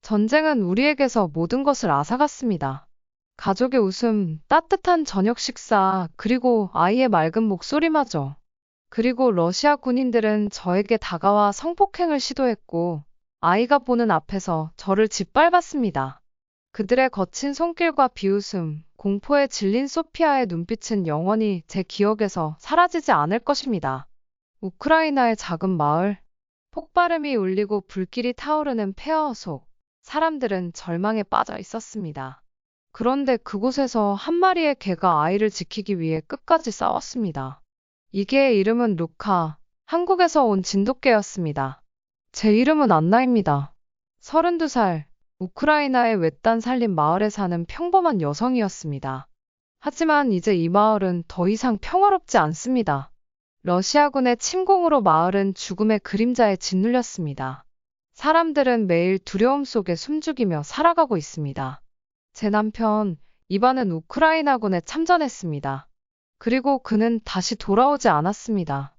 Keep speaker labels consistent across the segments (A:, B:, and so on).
A: 전쟁은 우리에게서 모든 것을 앗아갔습니다. 가족의 웃음, 따뜻한 저녁 식사, 그리고 아이의 맑은 목소리마저. 그리고 러시아 군인들은 저에게 다가와 성폭행을 시도했고, 아이가 보는 앞에서 저를 짓밟았습니다. 그들의 거친 손길과 비웃음, 공포에 질린 소피아의 눈빛은 영원히 제 기억에서 사라지지 않을 것입니다. 우크라이나의 작은 마을, 폭발음이 울리고 불길이 타오르는 폐허 속, 사람들은 절망에 빠져 있었습니다. 그런데 그곳에서 한 마리의 개가 아이를 지키기 위해 끝까지 싸웠습니다. 이 개의 이름은 루카, 한국에서 온 진돗개였습니다. 제 이름은 안나입니다. 32살, 우크라이나의 외딴 산림 마을에 사는 평범한 여성이었습니다. 하지만 이제 이 마을은 더 이상 평화롭지 않습니다. 러시아군의 침공으로 마을은 죽음의 그림자에 짓눌렸습니다. 사람들은 매일 두려움 속에 숨죽이며 살아가고 있습니다. 제 남편, 이반은 우크라이나군에 참전했습니다. 그리고 그는 다시 돌아오지 않았습니다.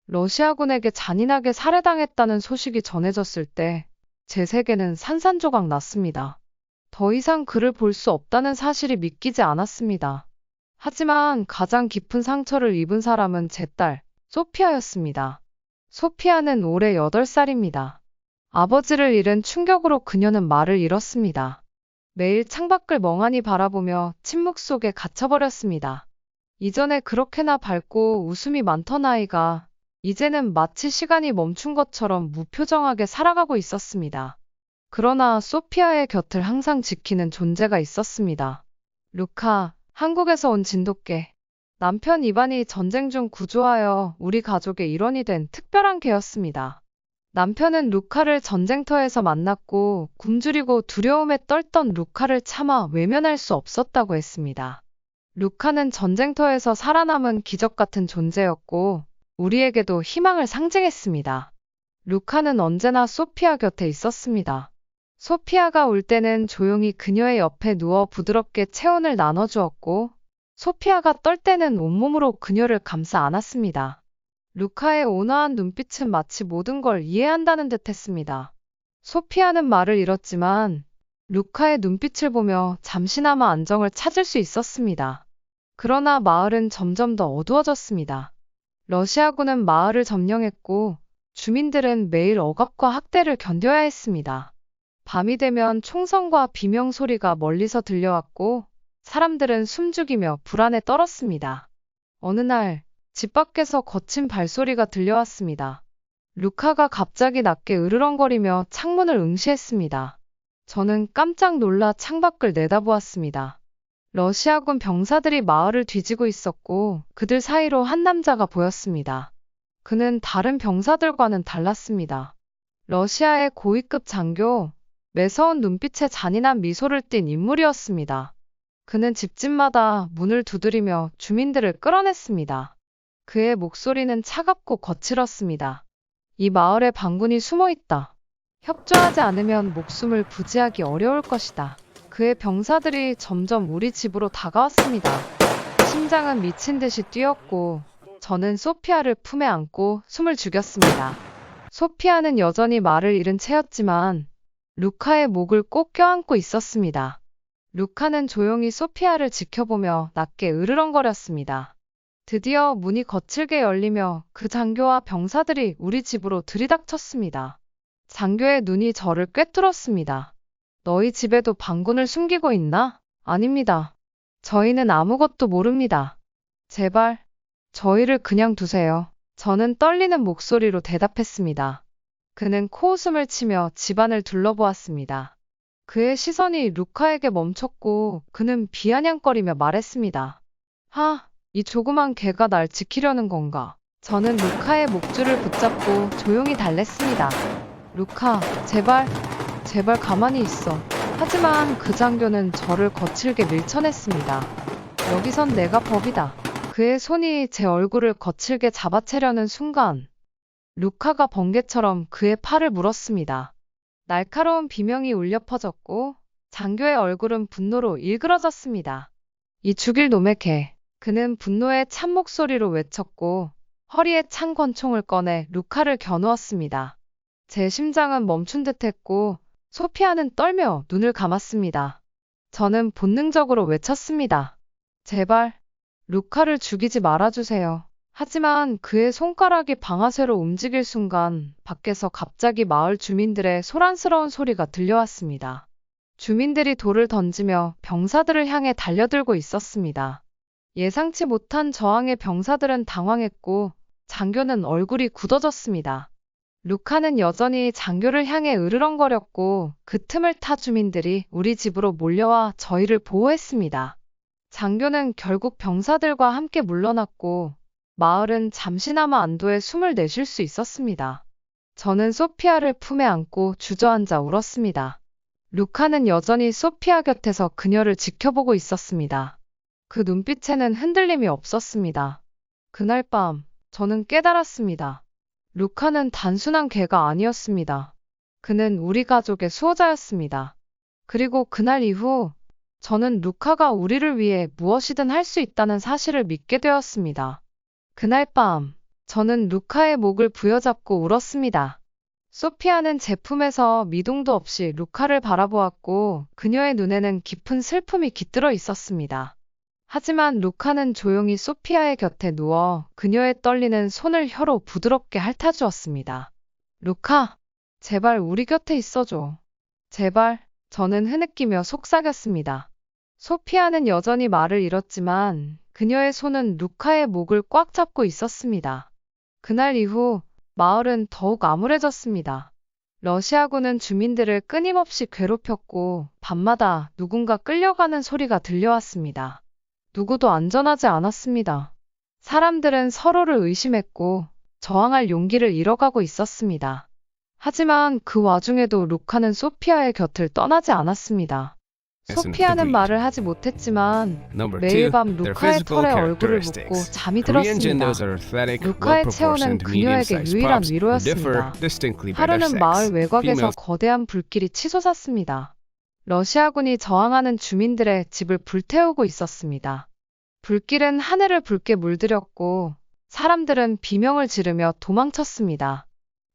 A: 러시아군에게 잔인하게 살해당했다는 소식이 전해졌을 때 제 세계는 산산조각 났습니다. 더 이상 그를 볼 수 없다는 사실이 믿기지 않았습니다. 하지만 가장 깊은 상처를 입은 사람은 제 딸, 소피아였습니다. 소피아는 올해 8살입니다. 아버지를 잃은 충격으로 그녀는 말을 잃었습니다. 매일 창밖을 멍하니 바라보며 침묵 속에 갇혀버렸습니다. 이전에 그렇게나 밝고 웃음이 많던 아이가 이제는 마치 시간이 멈춘 것처럼 무표정하게 살아가고 있었습니다. 그러나 소피아의 곁을 항상 지키는 존재가 있었습니다. 루카, 한국에서 온 진돗개. 남편 이반이 전쟁 중 구조하여 우리 가족의 일원이 된 특별한 개였습니다. 남편은 루카를 전쟁터에서 만났고 굶주리고 두려움에 떨던 루카를 차마 외면할 수 없었다고 했습니다. 루카는 전쟁터에서 살아남은 기적 같은 존재였고 우리에게도 희망을 상징했습니다. 루카는 언제나 소피아 곁에 있었습니다. 소피아가 울 때는 조용히 그녀의 옆에 누워 부드럽게 체온을 나눠주었고 소피아가 떨 때는 온몸으로 그녀를 감싸 안았습니다. 루카의 온화한 눈빛은 마치 모든 걸 이해한다는 듯 했습니다. 소피아는 말을 잃었지만 루카의 눈빛을 보며 잠시나마 안정을 찾을 수 있었습니다. 그러나 마을은 점점 더 어두워졌습니다. 러시아군은 마을을 점령했고 주민들은 매일 억압과 학대를 견뎌야 했습니다. 밤이 되면 총성과 비명 소리가 멀리서 들려왔고 사람들은 숨죽이며 불안에 떨었습니다. 어느 날 집 밖에서 거친 발소리가 들려왔습니다. 루카가 갑자기 낮게 으르렁거리며 창문을 응시했습니다. 저는 깜짝 놀라 창밖을 내다보았습니다. 러시아군 병사들이 마을을 뒤지고 있었고 그들 사이로 한 남자가 보였습니다. 그는 다른 병사들과는 달랐습니다. 러시아의 고위급 장교, 매서운 눈빛에 잔인한 미소를 띤 인물이었습니다. 그는 집집마다 문을 두드리며 주민들을 끌어냈습니다. 그의 목소리는 차갑고 거칠었습니다. 이 마을에 반군이 숨어 있다. 협조하지 않으면 목숨을 부지하기 어려울 것이다. 그의 병사들이 점점 우리 집으로 다가왔습니다. 심장은 미친 듯이 뛰었고 저는 소피아를 품에 안고 숨을 죽였습니다. 소피아는 여전히 말을 잃은 채였지만 루카의 목을 꼭 껴안고 있었습니다. 루카는 조용히 소피아를 지켜보며 낮게 으르렁거렸습니다. 드디어 문이 거칠게 열리며 그 장교와 병사들이 우리 집으로 들이닥쳤습니다. 장교의 눈이 저를 꿰뚫었습니다. 너희 집에도 반군을 숨기고 있나? 아닙니다. 저희는 아무것도 모릅니다. 제발, 저희를 그냥 두세요. 저는 떨리는 목소리로 대답했습니다. 그는 코웃음을 치며 집안을 둘러보았습니다. 그의 시선이 루카에게 멈췄고 그는 비아냥거리며 말했습니다. 이 조그만 개가 날 지키려는 건가? 저는 루카의 목줄을 붙잡고 조용히 달랬습니다. 루카, 제발 가만히 있어. 하지만 그 장교는 저를 거칠게 밀쳐냈습니다. 여기선 내가 법이다. 그의 손이 제 얼굴을 거칠게 잡아채려는 순간 루카가 번개처럼 그의 팔을 물었습니다. 날카로운 비명이 울려 퍼졌고 장교의 얼굴은 분노로 일그러졌습니다. 이 죽일 놈의 개. 그는 분노의 찬 목소리로 외쳤고 허리에 찬 권총을 꺼내 루카를 겨누었습니다. 제 심장은 멈춘 듯했고 소피아는 떨며 눈을 감았습니다. 저는 본능적으로 외쳤습니다. 제발, 루카를 죽이지 말아주세요. 하지만 그의 손가락이 방아쇠로 움직일 순간 밖에서 갑자기 마을 주민들의 소란스러운 소리가 들려왔습니다. 주민들이 돌을 던지며 병사들을 향해 달려들고 있었습니다. 예상치 못한 저항의 병사들은 당황했고 장교는 얼굴이 굳어졌습니다. 루카는 여전히 장교를 향해 으르렁거렸고 그 틈을 타 주민들이 우리 집으로 몰려와 저희를 보호했습니다. 장교는 결국 병사들과 함께 물러났고 마을은 잠시나마 안도의 숨을 내쉴 수 있었습니다. 저는 소피아를 품에 안고 주저앉아 울었습니다. 루카는 여전히 소피아 곁에서 그녀를 지켜보고 있었습니다. 그 눈빛에는 흔들림이 없었습니다. 그날 밤 저는 깨달았습니다. 루카는 단순한 개가 아니었습니다. 그는 우리 가족의 수호자였습니다. 그리고 그날 이후 저는 루카가 우리를 위해 무엇이든 할 수 있다는 사실을 믿게 되었습니다. 그날 밤 저는 루카의 목을 부여잡고 울었습니다. 소피아는 제 품에서 미동도 없이 루카를 바라보았고 그녀의 눈에는 깊은 슬픔이 깃들어 있었습니다. 하지만 루카는 조용히 소피아의 곁에 누워 그녀의 떨리는 손을 혀로 부드럽게 핥아주었습니다. 루카, 제발 우리 곁에 있어줘. 제발, 저는 흐느끼며 속삭였습니다. 소피아는 여전히 말을 잃었지만 그녀의 손은 루카의 목을 꽉 잡고 있었습니다. 그날 이후 마을은 더욱 암울해졌습니다. 러시아군은 주민들을 끊임없이 괴롭혔고 밤마다 누군가 끌려가는 소리가 들려왔습니다. 누구도 안전하지 않았습니다. 사람들은 서로를 의심했고 저항할 용기를 잃어가고 있었습니다. 하지만 그 와중에도 루카는 소피아의 곁을 떠나지 않았습니다. 소피아는 말을 하지 못했지만 매일 밤 루카의 털에 얼굴을 묻고 잠이 들었습니다. 루카의 체온은 그녀에게 유일한 위로였습니다. 하루는 마을 외곽에서 거대한 불길이 치솟았습니다. 러시아군이 저항하는 주민들의 집을 불태우고 있었습니다. 불길은 하늘을 붉게 물들였고 사람들은 비명을 지르며 도망쳤습니다.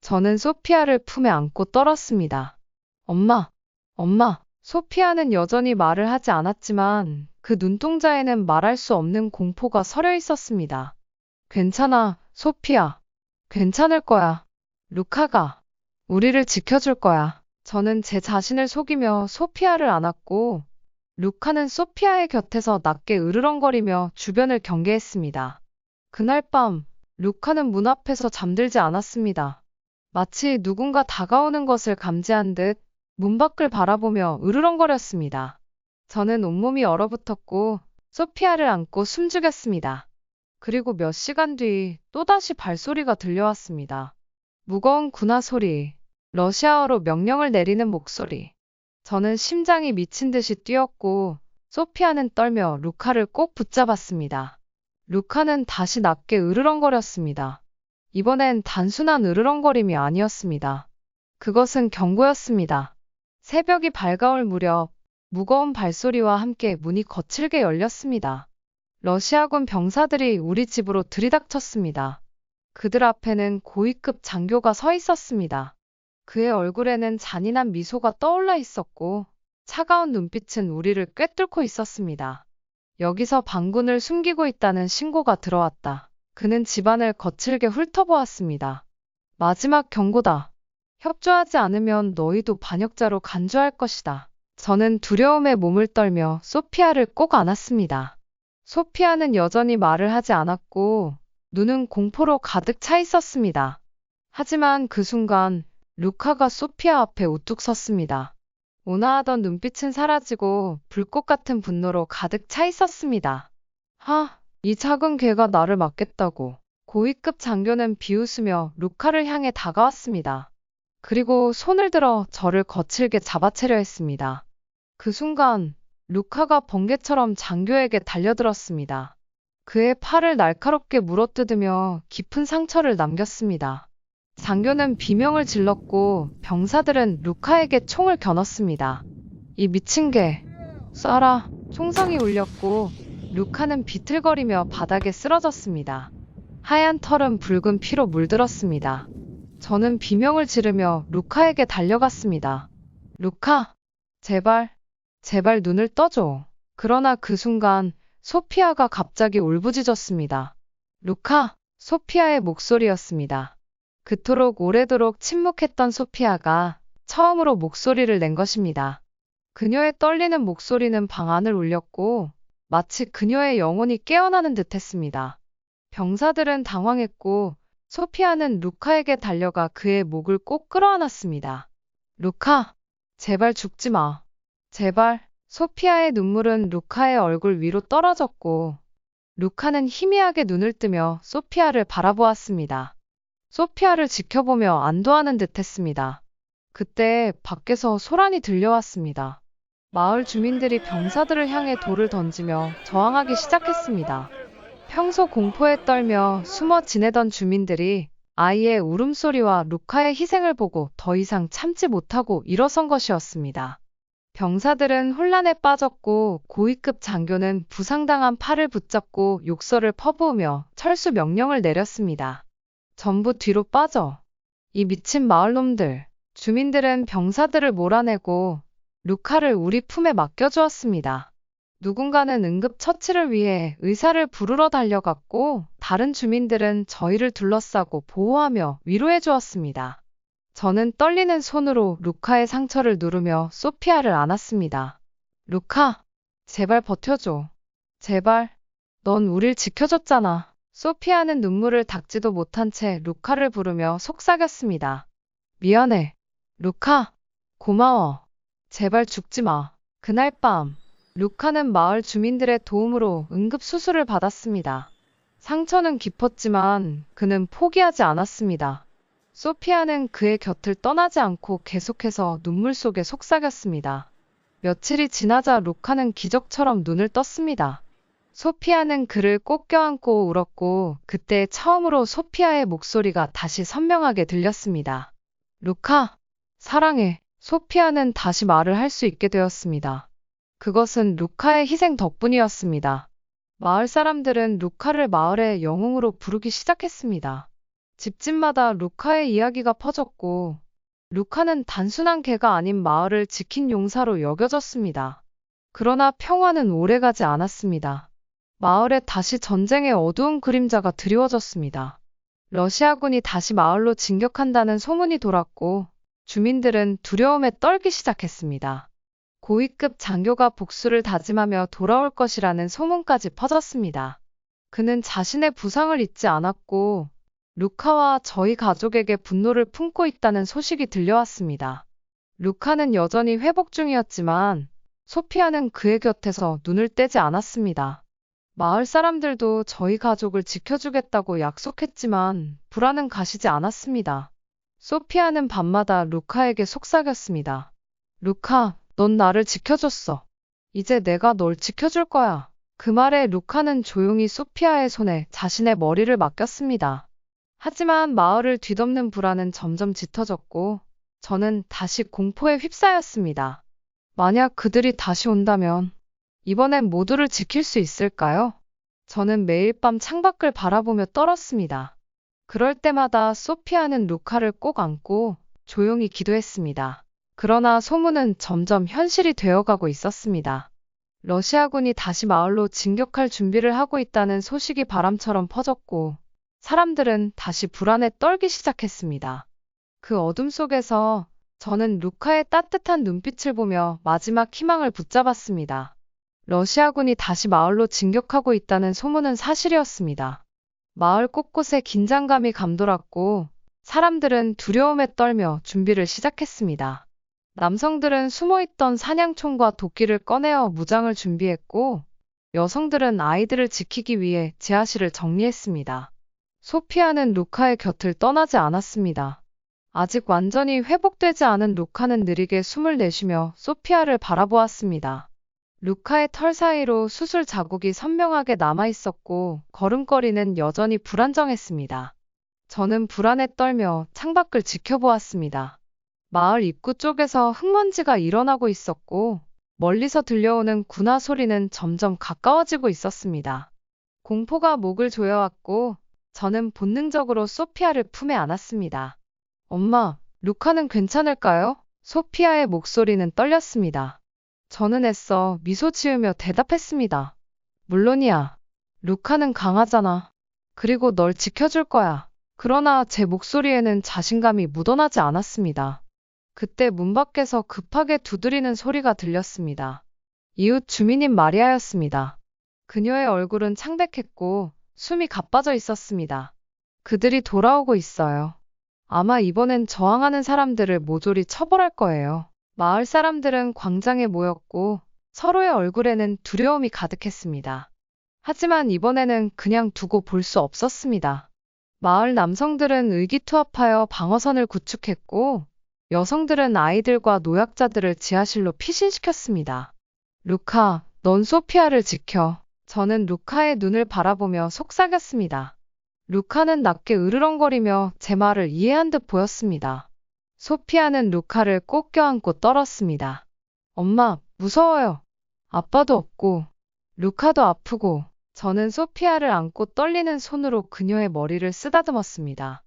A: 저는 소피아를 품에 안고 떨었습니다. 엄마, 엄마. 소피아는 여전히 말을 하지 않았지만 그 눈동자에는 말할 수 없는 공포가 서려 있었습니다. 괜찮아, 소피아. 괜찮을 거야. 루카가 우리를 지켜줄 거야. 저는 제 자신을 속이며 소피아를 안았고 루카는 소피아의 곁에서 낮게 으르렁거리며 주변을 경계했습니다. 그날 밤 루카는 문 앞에서 잠들지 않았습니다. 마치 누군가 다가오는 것을 감지한 듯 문 밖을 바라보며 으르렁거렸습니다. 저는 온몸이 얼어붙었고 소피아를 안고 숨죽였습니다. 그리고 몇 시간 뒤 또다시 발소리가 들려왔습니다. 무거운 군화 소리, 러시아어로 명령을 내리는 목소리. 저는 심장이 미친 듯이 뛰었고 소피아는 떨며 루카를 꼭 붙잡았습니다. 루카는 다시 낮게 으르렁거렸습니다. 이번엔 단순한 으르렁거림이 아니었습니다. 그것은 경고였습니다. 새벽이 밝아올 무렵 무거운 발소리와 함께 문이 거칠게 열렸습니다. 러시아군 병사들이 우리 집으로 들이닥쳤습니다. 그들 앞에는 고위급 장교가 서 있었습니다. 그의 얼굴에는 잔인한 미소가 떠올라 있었고 차가운 눈빛은 우리를 꿰뚫고 있었습니다. 여기서 반군을 숨기고 있다는 신고가 들어왔다. 그는 집안을 거칠게 훑어보았습니다. 마지막 경고다. 협조하지 않으면 너희도 반역자로 간주할 것이다. 저는 두려움에 몸을 떨며 소피아를 꼭 안았습니다. 소피아는 여전히 말을 하지 않았고 눈은 공포로 가득 차 있었습니다. 하지만 그 순간 루카가 소피아 앞에 우뚝 섰습니다. 온화하던 눈빛은 사라지고 불꽃 같은 분노로 가득 차 있었습니다. 이 작은 개가 나를 맞겠다고. 고위급 장교는 비웃으며 루카를 향해 다가왔습니다. 그리고 손을 들어 저를 거칠게 잡아채려 했습니다. 그 순간 루카가 번개처럼 장교에게 달려들었습니다. 그의 팔을 날카롭게 물어뜯으며 깊은 상처를 남겼습니다. 장교는 비명을 질렀고 병사들은 루카에게 총을 겨눴습니다. 이 미친 개, 쏴라. 총성이 울렸고 루카는 비틀거리며 바닥에 쓰러졌습니다. 하얀 털은 붉은 피로 물들었습니다. 저는 비명을 지르며 루카에게 달려갔습니다. 루카, 제발, 제발 눈을 떠줘. 그러나 그 순간 소피아가 갑자기 울부짖었습니다. 루카, 소피아의 목소리였습니다. 그토록 오래도록 침묵했던 소피아가 처음으로 목소리를 낸 것입니다. 그녀의 떨리는 목소리는 방 안을 울렸고 마치 그녀의 영혼이 깨어나는 듯 했습니다. 병사들은 당황했고 소피아는 루카에게 달려가 그의 목을 꼭 끌어안았습니다. 루카, 제발 죽지 마. 제발. 소피아의 눈물은 루카의 얼굴 위로 떨어졌고 루카는 희미하게 눈을 뜨며 소피아를 바라보았습니다. 소피아를 지켜보며 안도하는 듯 했습니다. 그때 밖에서 소란이 들려왔습니다. 마을 주민들이 병사들을 향해 돌을 던지며 저항하기 시작했습니다. 평소 공포에 떨며 숨어 지내던 주민들이 아이의 울음소리와 루카의 희생을 보고 더 이상 참지 못하고 일어선 것이었습니다. 병사들은 혼란에 빠졌고 고위급 장교는 부상당한 팔을 붙잡고 욕설을 퍼부으며 철수 명령을 내렸습니다. 전부 뒤로 빠져. 이 미친 마을놈들. 주민들은 병사들을 몰아내고 루카를 우리 품에 맡겨주었습니다. 누군가는 응급 처치를 위해 의사를 부르러 달려갔고 다른 주민들은 저희를 둘러싸고 보호하며 위로해 주었습니다. 저는 떨리는 손으로 루카의 상처를 누르며 소피아를 안았습니다. 루카, 제발 버텨줘. 제발. 넌 우릴 지켜줬잖아. 소피아는 눈물을 닦지도 못한 채 루카를 부르며 속삭였습니다. 미안해. 루카, 고마워. 제발 죽지 마. 그날 밤, 루카는 마을 주민들의 도움으로 응급수술을 받았습니다. 상처는 깊었지만 그는 포기하지 않았습니다. 소피아는 그의 곁을 떠나지 않고 계속해서 눈물 속에 속삭였습니다. 며칠이 지나자 루카는 기적처럼 눈을 떴습니다. 소피아는 그를 꼭 껴안고 울었고 그때 처음으로 소피아의 목소리가 다시 선명하게 들렸습니다. 루카, 사랑해. 소피아는 다시 말을 할 수 있게 되었습니다. 그것은 루카의 희생 덕분이었습니다. 마을 사람들은 루카를 마을의 영웅으로 부르기 시작했습니다. 집집마다 루카의 이야기가 퍼졌고 루카는 단순한 개가 아닌 마을을 지킨 용사로 여겨졌습니다. 그러나 평화는 오래가지 않았습니다. 마을에 다시 전쟁의 어두운 그림자가 드리워졌습니다. 러시아군이 다시 마을로 진격한다는 소문이 돌았고 주민들은 두려움에 떨기 시작했습니다. 고위급 장교가 복수를 다짐하며 돌아올 것이라는 소문까지 퍼졌습니다. 그는 자신의 부상을 잊지 않았고 루카와 저희 가족에게 분노를 품고 있다는 소식이 들려왔습니다. 루카는 여전히 회복 중이었지만 소피아는 그의 곁에서 눈을 떼지 않았습니다. 마을 사람들도 저희 가족을 지켜주겠다고 약속했지만 불안은 가시지 않았습니다. 소피아는 밤마다 루카에게 속삭였습니다. 루카, 넌 나를 지켜줬어. 이제 내가 널 지켜줄 거야. 그 말에 루카는 조용히 소피아의 손에 자신의 머리를 맡겼습니다. 하지만 마을을 뒤덮는 불안은 점점 짙어졌고 저는 다시 공포에 휩싸였습니다. 만약 그들이 다시 온다면 이번엔 모두를 지킬 수 있을까요? 저는 매일 밤 창밖을 바라보며 떨었습니다. 그럴 때마다 소피아는 루카를 꼭 안고 조용히 기도했습니다. 그러나 소문은 점점 현실이 되어가고 있었습니다. 러시아군이 다시 마을로 진격할 준비를 하고 있다는 소식이 바람처럼 퍼졌고 사람들은 다시 불안에 떨기 시작했습니다. 그 어둠 속에서 저는 루카의 따뜻한 눈빛을 보며 마지막 희망을 붙잡았습니다. 러시아군이 다시 마을로 진격하고 있다는 소문은 사실이었습니다. 마을 곳곳에 긴장감이 감돌았고 사람들은 두려움에 떨며 준비를 시작했습니다. 남성들은 숨어있던 사냥총과 도끼를 꺼내어 무장을 준비했고 여성들은 아이들을 지키기 위해 지하실을 정리했습니다. 소피아는 루카의 곁을 떠나지 않았습니다. 아직 완전히 회복되지 않은 루카는 느리게 숨을 내쉬며 소피아를 바라보았습니다. 루카의 털 사이로 수술 자국이 선명하게 남아있었고 걸음걸이는 여전히 불안정했습니다. 저는 불안에 떨며 창밖을 지켜보았습니다. 마을 입구 쪽에서 흙먼지가 일어나고 있었고 멀리서 들려오는 군화 소리는 점점 가까워지고 있었습니다. 공포가 목을 조여왔고 저는 본능적으로 소피아를 품에 안았습니다. 엄마, 루카는 괜찮을까요? 소피아의 목소리는 떨렸습니다. 저는 애써 미소 지으며 대답했습니다. 물론이야. 루카는 강하잖아. 그리고 널 지켜줄 거야. 그러나 제 목소리에는 자신감이 묻어나지 않았습니다. 그때 문 밖에서 급하게 두드리는 소리가 들렸습니다. 이웃 주민인 마리아였습니다. 그녀의 얼굴은 창백했고 숨이 가빠져 있었습니다. 그들이 돌아오고 있어요. 아마 이번엔 저항하는 사람들을 모조리 처벌할 거예요. 마을 사람들은 광장에 모였고 서로의 얼굴에는 두려움이 가득했습니다. 하지만 이번에는 그냥 두고 볼 수 없었습니다. 마을 남성들은 의기투합하여 방어선을 구축했고 여성들은 아이들과 노약자들을 지하실로 피신시켰습니다. 루카, 넌 소피아를 지켜. 저는 루카의 눈을 바라보며 속삭였습니다. 루카는 낮게 으르렁거리며 제 말을 이해한 듯 보였습니다. 소피아는 루카를 꼭 껴안고 떨었습니다. 엄마, 무서워요. 아빠도 없고, 루카도 아프고, 저는 소피아를 안고 떨리는 손으로 그녀의 머리를 쓰다듬었습니다.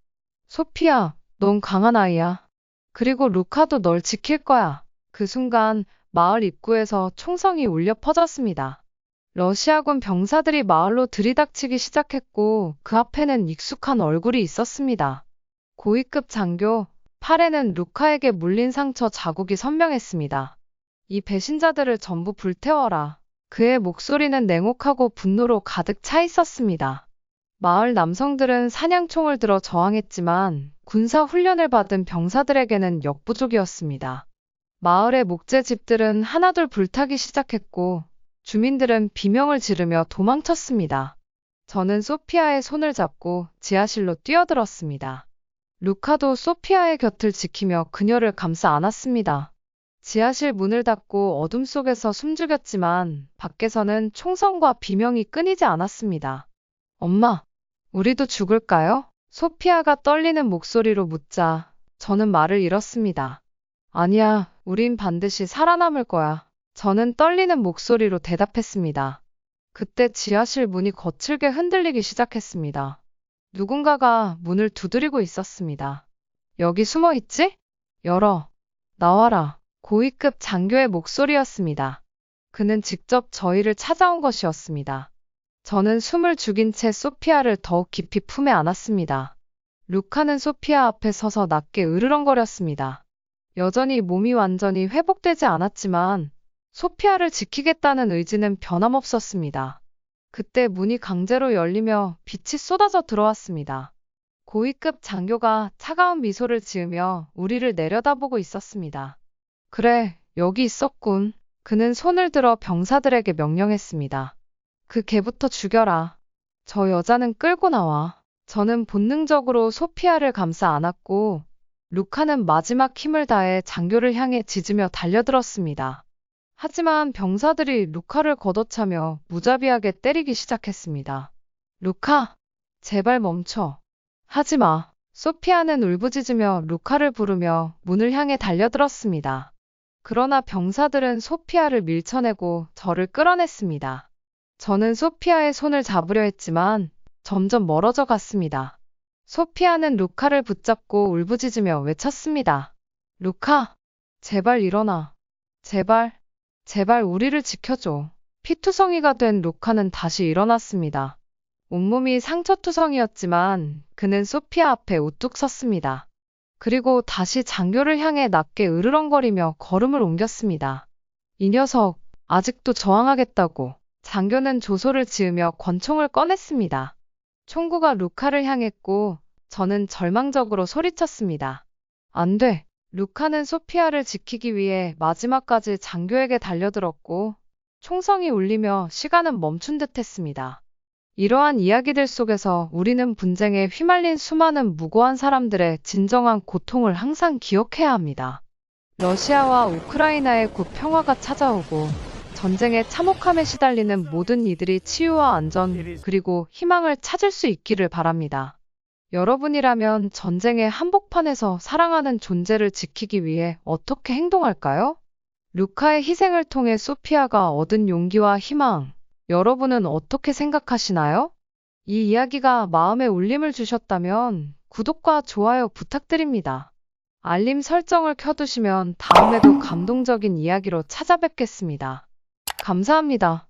A: 소피아, 넌 강한 아이야. 그리고 루카도 널 지킬 거야. 그 순간 마을 입구에서 총성이 울려 퍼졌습니다. 러시아군 병사들이 마을로 들이닥치기 시작했고 그 앞에는 익숙한 얼굴이 있었습니다. 고위급 장교, 팔에는 루카에게 물린 상처 자국이 선명했습니다. 이 배신자들을 전부 불태워라. 그의 목소리는 냉혹하고 분노로 가득 차 있었습니다. 마을 남성들은 사냥총을 들어 저항했지만 군사 훈련을 받은 병사들에게는 역부족이었습니다. 마을의 목재집들은 하나둘 불타기 시작했고 주민들은 비명을 지르며 도망쳤습니다. 저는 소피아의 손을 잡고 지하실로 뛰어들었습니다. 루카도 소피아의 곁을 지키며 그녀를 감싸 안았습니다. 지하실 문을 닫고 어둠 속에서 숨죽였지만 밖에서는 총성과 비명이 끊이지 않았습니다. 엄마, 우리도 죽을까요? 소피아가 떨리는 목소리로 묻자 저는 말을 잃었습니다. 아니야, 우린 반드시 살아남을 거야. 저는 떨리는 목소리로 대답했습니다. 그때 지하실 문이 거칠게 흔들리기 시작했습니다. 누군가가 문을 두드리고 있었습니다. 여기 숨어 있지? 열어. 나와라. 고위급 장교의 목소리였습니다. 그는 직접 저희를 찾아온 것이었습니다. 저는 숨을 죽인 채 소피아를 더욱 깊이 품에 안았습니다. 루카는 소피아 앞에 서서 낮게 으르렁거렸습니다. 여전히 몸이 완전히 회복되지 않았지만 소피아를 지키겠다는 의지는 변함없었습니다. 그때 문이 강제로 열리며 빛이 쏟아져 들어왔습니다. 고위급 장교가 차가운 미소를 지으며 우리를 내려다보고 있었습니다. 그래, 여기 있었군. 그는 손을 들어 병사들에게 명령했습니다. 그 개부터 죽여라. 저 여자는 끌고 나와. 저는 본능적으로 소피아를 감싸 안았고 루카는 마지막 힘을 다해 장교를 향해 짖으며 달려들었습니다. 하지만 병사들이 루카를 걷어차며 무자비하게 때리기 시작했습니다. 루카, 제발 멈춰. 하지 마. 소피아는 울부짖으며 루카를 부르며 문을 향해 달려들었습니다. 그러나 병사들은 소피아를 밀쳐내고 저를 끌어냈습니다. 저는 소피아의 손을 잡으려 했지만 점점 멀어져 갔습니다. 소피아는 루카를 붙잡고 울부짖으며 외쳤습니다. 루카, 제발 일어나. 제발, 제발 우리를 지켜줘. 피투성이가 된 루카는 다시 일어났습니다. 온몸이 상처투성이었지만 그는 소피아 앞에 우뚝 섰습니다. 그리고 다시 장교를 향해 낮게 으르렁거리며 걸음을 옮겼습니다. 이 녀석, 아직도 저항하겠다고. 장교는 조소를 지으며 권총을 꺼냈습니다. 총구가 루카를 향했고 저는 절망적으로 소리쳤습니다. 안 돼. 루카는 소피아를 지키기 위해 마지막까지 장교에게 달려들었고 총성이 울리며 시간은 멈춘 듯 했습니다. 이러한 이야기들 속에서 우리는 분쟁에 휘말린 수많은 무고한 사람들의 진정한 고통을 항상 기억해야 합니다. 러시아와 우크라이나의 곧 평화가 찾아오고 전쟁의 참혹함에 시달리는 모든 이들이 치유와 안전 그리고 희망을 찾을 수 있기를 바랍니다. 여러분이라면 전쟁의 한복판에서 사랑하는 존재를 지키기 위해 어떻게 행동할까요? 루카의 희생을 통해 소피아가 얻은 용기와 희망, 여러분은 어떻게 생각하시나요? 이 이야기가 마음에 울림을 주셨다면 구독과 좋아요 부탁드립니다. 알림 설정을 켜두시면 다음에도 감동적인 이야기로 찾아뵙겠습니다. 감사합니다.